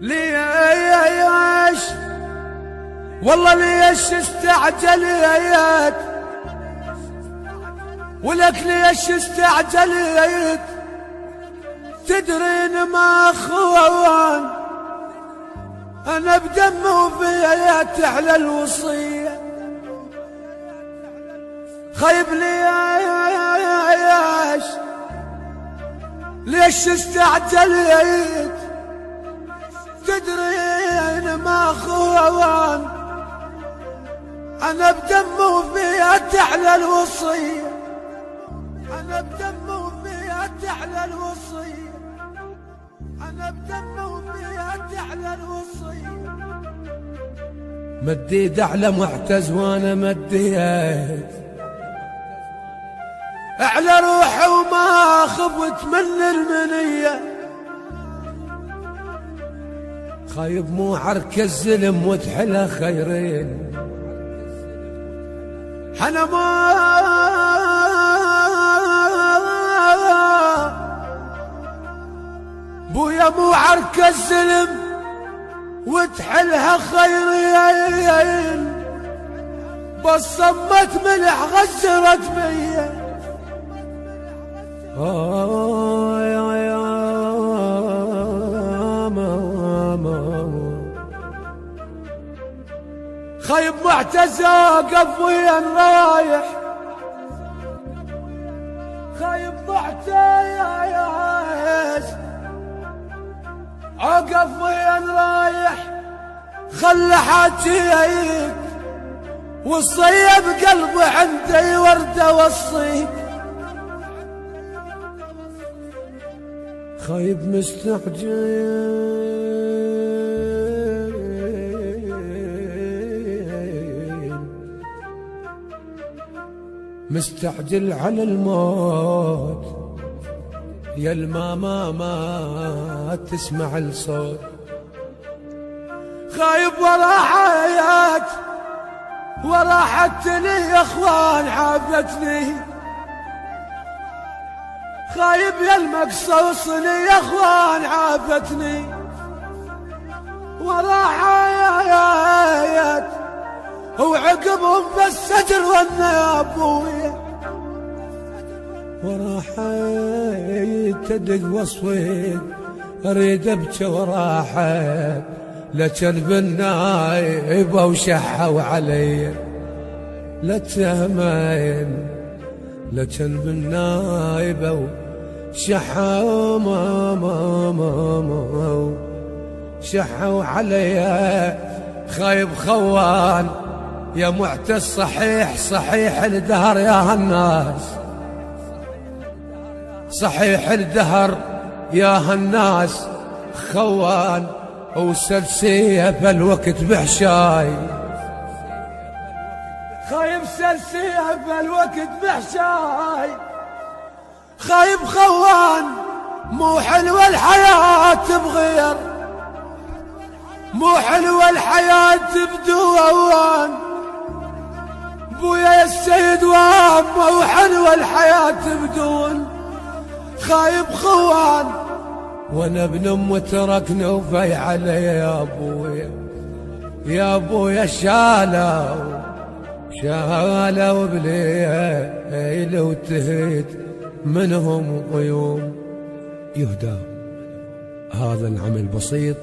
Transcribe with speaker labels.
Speaker 1: ليش والله ليش استعجلت ولك ليش استعجلت تدرين ما خوان انا بدم وفيت على الوصية خيب ليش استعجلت تدرين ما خوان انا بدم وفيت على الوصية انا بدم وفيت على الوصية انا بدم وفيت على الوصية مديت على معتز وانا مديت على روحي وما خفت من المنية خايب مو عرك الزلم وتحلى خيرين حنا ما بويا مو عرك الزلم وتحلها خيرين بس صمت ملح غزرت بيا يا ماما خيب معتز اوقف وين رايح خيب معتز اوقف وين رايح خلى حاجيك والصيب قلبي عندي وردة والصيب خايب مستعجل على الموت يا الماما ما تسمع الصوت خايب ورا حياة ورا حتني يا اخوان عافتني خايب يا المقصوصني يا اخوان عافتني ورا حياة وعقبهم بالسجر وانا يا ابويا ورا حياة تدق وصويت اريد ابكي ورا حياة لكلب النايبة وشحوا علي لتهمين لكلب النايبة وشحوا ما شحوا علي خايب خوان يا معتز صحيح الدهر يا هالناس صحيح الدهر يا هالناس خوان وسلسية بالوقت بحشاي خايب سلسية بالوقت بحشاي خايب خوان مو حلوة الحياة بغير مو حلوة الحياة بدوان بويا يا السيد وامه وحلوة الحياة بدون خايب خوان وانا ابن ام تركني وفي علي يا ابويا شالوا بليل وتهيت منهم غيوم يهدى هذا العمل بسيط